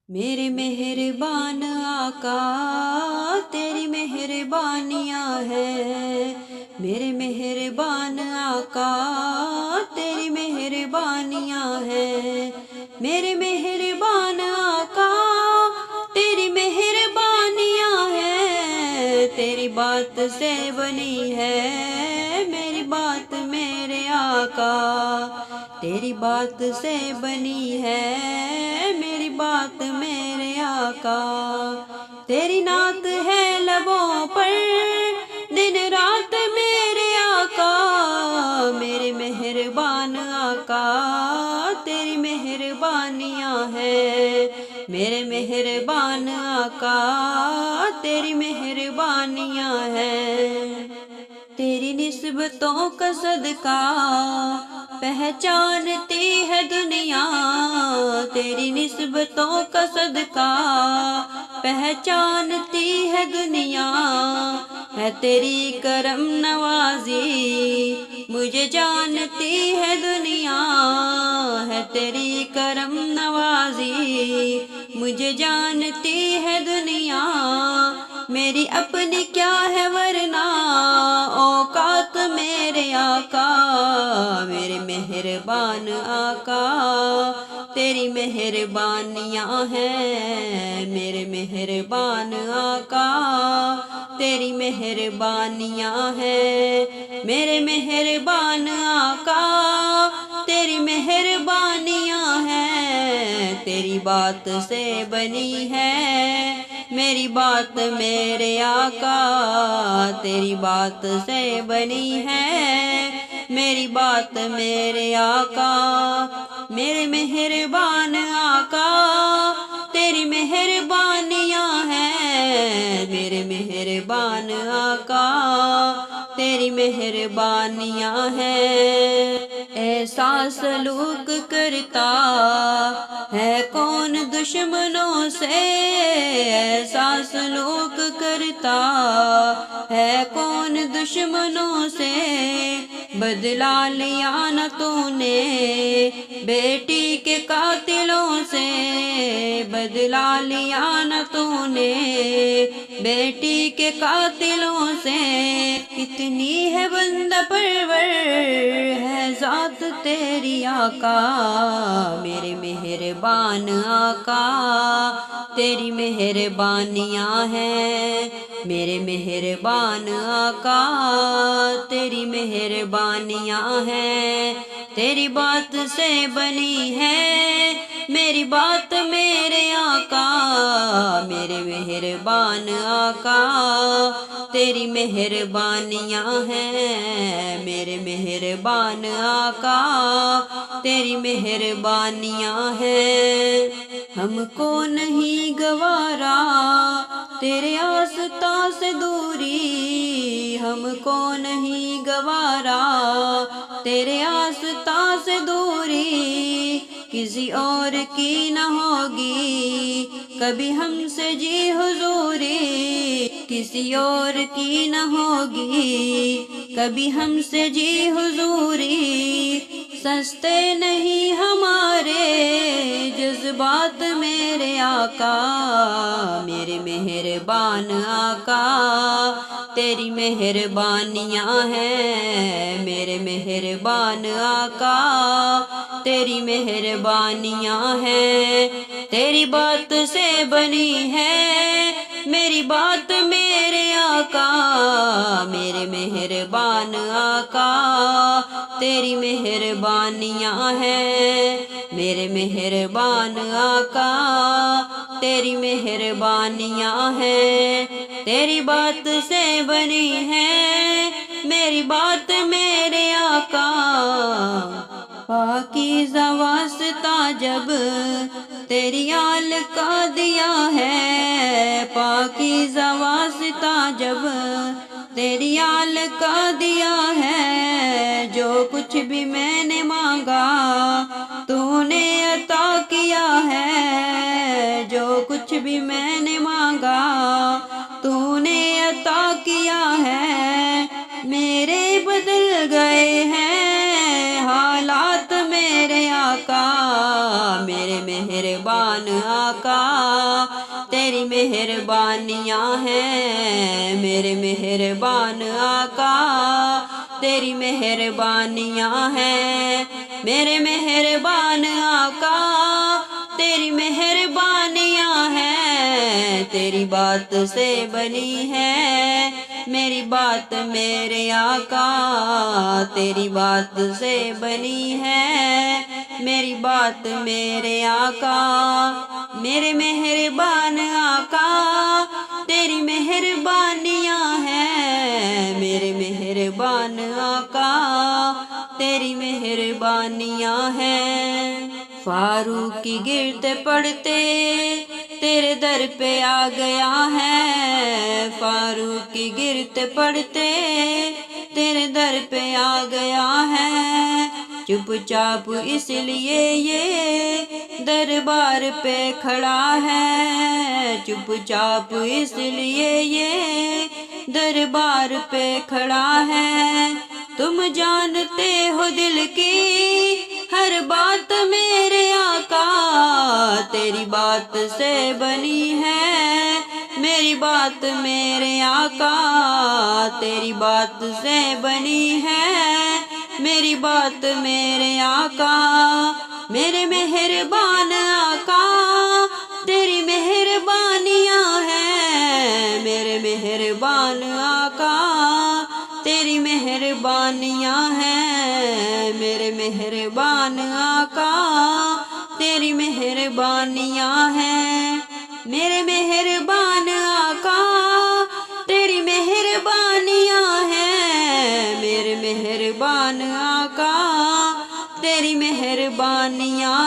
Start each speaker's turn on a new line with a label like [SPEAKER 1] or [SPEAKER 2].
[SPEAKER 1] میرے مہربان آقا تیری مہربانیاں ہیں، میرے مہربان آقا تیری مہربانیاں ہیں، میرے مہربان آقا تیری مہربانیاں ہیں، تیری بات سے بنی ہے میری بات میرے آقا، تیری بات سے بنی ہے میری بات میرے آقا، تیری نعت ہے لبوں پر دن رات میرے آقا، میرے مہربان آقا تیری مہربانیاں ہیں، میرے مہربان آقا تیری مہربانیاں ہیں، تیری نسبتوں کا صدقہ پہچانتی ہے دنیا، تیری نسبتوں کا صدقہ پہچانتی ہے دنیا، ہے تیری کرم نوازی مجھے جانتی ہے دنیا، ہے تیری کرم نوازی مجھے جانتی ہے دنیا، میری اپنی کیا ہے ورنہ اوقات میرے آقا، میرے مہربان آقا تیری مہربانیاں ہیں، میرے مہربان آقا تیری مہربانیاں ہیں، میرے مہربان آقا تیری مہربانیاں ہیں، تیری بات سے بنی ہے میری بات میرے آقا، تیری بات سے بنی ہے میری بات میرے آقا، میرے مہربان آقا تیری مہربانیاں ہیں، میرے مہربان آقا تیری مہربانیاں ہیں، ایسا سلوک کرتا ہے کون دشمنوں سے، ایسا سلوک کرتا ہے کون دشمنوں سے، بدلا لیا نہ تو نے بیٹی کے قاتلوں سے، بدلا لیا نہ تو نے بیٹی کے قاتلوں سے، کتنی ہے بندہ پرور ہے ذات تیری آقا، میرے مہربان آقا تیری مہربانیاں ہیں، میرے مہربان آقا تیری مہربانیاں ہیں، تیری بات سے بنی ہے میری بات میرے آقا، میرے مہربان آقا تیری مہربانیاں ہیں، میرے مہربان آقا تیری مہربانیاں ہیں، ہم کو نہیں گوارا تیرے آستاں سے دوری، ہم کو نہیں گوارا تیرے آستاں سے دوری، کسی اور کی نہ ہوگی کبھی ہم سے جی حضوری، کسی اور کی نہ ہوگی کبھی ہم سے جی حضوری، سستے نہیں ہمارے جذبات میرے آقا، میرے مہربان آقا تیری مہربانیاں ہیں، میرے مہربان آقا تیری مہربانیاں ہیں، تیری بات سے بنی ہے میری بات میرے آقا، میرے مہربان آقا تیری مہربانیاں ہیں، میرے مہربان آقا تیری مہربانیاں ہیں، تیری بات سے بنی ہے میری بات میرے آقا، پاکیزہ واسطہ جب تیری آل کا دیا ہے، پاکیزہ واسطہ جب تیری آل کا دیا ہے، جو کچھ بھی میں نے مانگا تو نے عطا کیا ہے، جو کچھ بھی میں نے مانگا تو نے عطا کیا ہے، میرے بدل گئے ہیں حالات میرے آقا، میرے مہربان آقا آقا تیری مہربانیاں ہیں میرے مہربان آقا تیری مہربانیاں ہیں میرے مہربان آقا تیری مہربانیاں ہیں تیری بات سے بنی ہے میری بات میرے آقا تیری بات سے بنی ہے میری بات میرے آقا میرے مہربان آقا تیری مہربانیاں ہیں میرے مہربان آقا تیری مہربانیاں ہیں فاروق کی گرد پڑتے تیرے در پہ آ گیا ہے فاروق کی گرد پڑتے تیرے در پہ آ گیا ہے چپ چاپ اس لیے یہ دربار پہ کھڑا ہے چپ چاپ اس لیے یہ دربار پہ کھڑا ہے تم جانتے ہو دل کی ہر بات میرے آقا تیری بات سے بنی ہے میری بات میرے آقا تیری بات سے بنی ہے میری بات میرے آقا میرے مہربان آقا تیری مہربانیاں ہیں میرے مہربان آقا تیری مہربانیاں ہیں میرے مہربان آقا تیری مہربانیاں ہیں میرے مہربان آقا تیری مہربانیاں ہیں میرے مہربان آقا تیری مہربانیاں